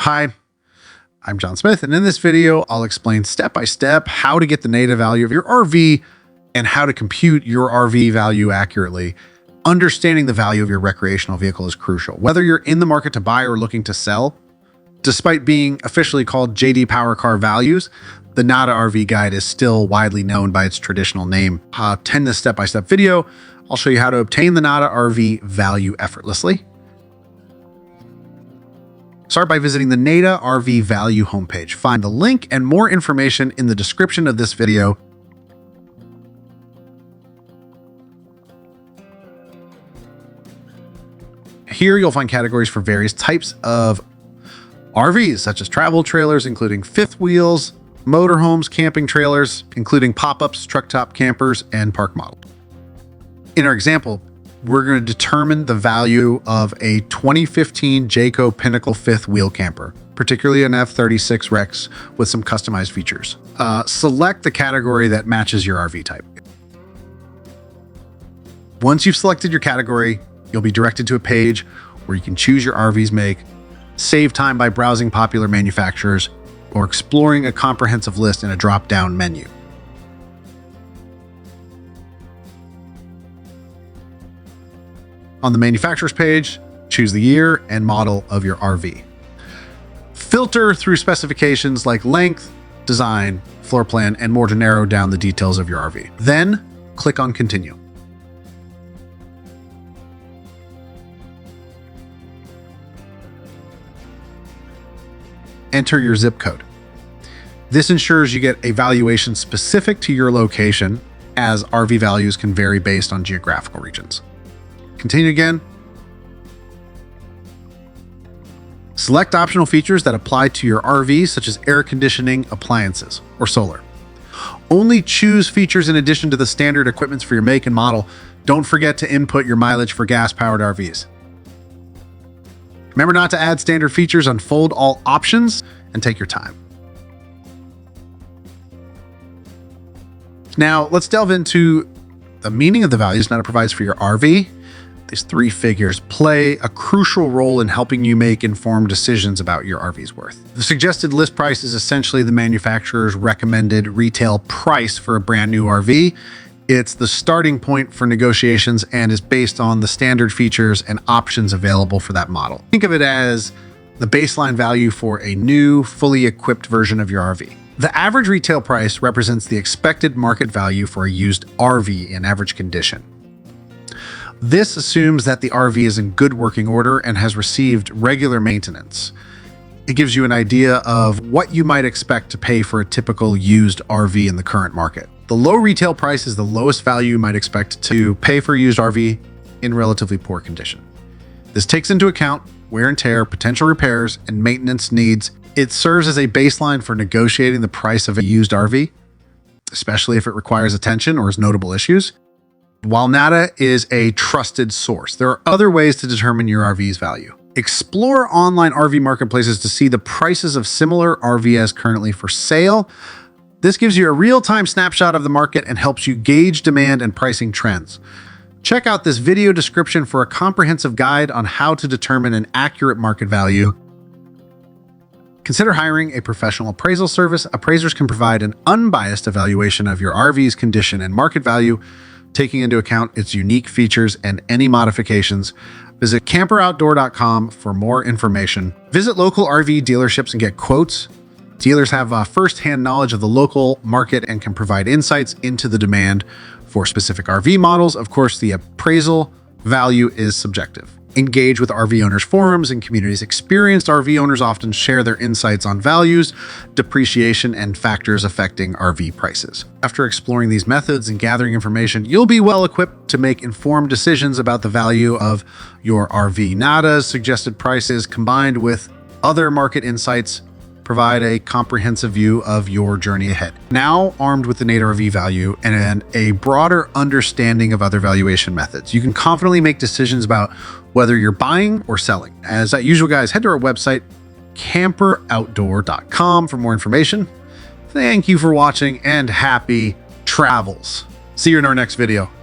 Hi, I'm John Smith, and in this video, I'll explain step by step how to get the native value of your RV and how to compute your RV value accurately. Understanding the value of your recreational vehicle is crucial. Whether you're in the market to buy or looking to sell, despite being officially called JD Power Car Values, the NADA RV Guide is still widely known by its traditional name. To attend this step-by-step video, I'll show you how to obtain the NADA RV value effortlessly. Start by visiting the NADA RV Value homepage. Find the link and more information in the description of this video. Here you'll find categories for various types of RVs, such as travel trailers, including fifth wheels, motorhomes, camping trailers, including pop-ups, truck top campers, and park models. In our example, we're going to determine the value of a 2015 Jayco Pinnacle fifth wheel camper, particularly an F36 Rex with some customized features. Select the category that matches your RV type. Once you've selected your category, you'll be directed to a page where you can choose your RV's make, save time by browsing popular manufacturers, or exploring a comprehensive list in a drop-down menu. On the manufacturer's page, choose the year and model of your RV. Filter through specifications like length, design, floor plan, and more to narrow down the details of your RV. Then, click on Continue. Enter your zip code. This ensures you get a valuation specific to your location, as RV values can vary based on geographical regions. Continue again. Select optional features that apply to your RV, such as air conditioning, appliances, or solar. Only choose features in addition to the standard equipments for your make and model. Don't forget to input your mileage for gas-powered RVs. Remember not to add standard features, unfold all options, and take your time. Now, let's delve into the meaning of the values NADA provides for your RV. These three figures play a crucial role in helping you make informed decisions about your RV's worth. The suggested list price is essentially the manufacturer's recommended retail price for a brand new RV. It's the starting point for negotiations and is based on the standard features and options available for that model. Think of it as the baseline value for a new, fully equipped version of your RV. The average retail price represents the expected market value for a used RV in average condition. This assumes that the RV is in good working order and has received regular maintenance. It gives you an idea of what you might expect to pay for a typical used RV in the current market. The low retail price is the lowest value you might expect to pay for a used RV in relatively poor condition. This takes into account wear and tear, potential repairs, and maintenance needs. It serves as a baseline for negotiating the price of a used RV, especially if it requires attention or has notable issues. While NADA is a trusted source, there are other ways to determine your RV's value. Explore online RV marketplaces to see the prices of similar RVs currently for sale. This gives you a real-time snapshot of the market and helps you gauge demand and pricing trends. Check out this video description for a comprehensive guide on how to determine an accurate market value. Consider hiring a professional appraisal service. Appraisers can provide an unbiased evaluation of your RV's condition and market value, taking into account its unique features and any modifications. Visit camperoutdoor.com for more information. Visit local RV dealerships and get quotes. Dealers have first-hand knowledge of the local market and can provide insights into the demand for specific RV models. Of course, the appraisal value is subjective. Engage with RV owners forums and communities. Experienced RV owners often share their insights on values, depreciation, and factors affecting RV prices. After exploring these methods and gathering information, you'll be well equipped to make informed decisions about the value of your RV. NADA's suggested prices, combined with other market insights, provide a comprehensive view of your journey ahead. Now, armed with the NADA RV value and a broader understanding of other valuation methods, you can confidently make decisions about whether you're buying or selling. As usual, guys, head to our website, camperoutdoor.com, for more information. Thank you for watching and happy travels. See you in our next video.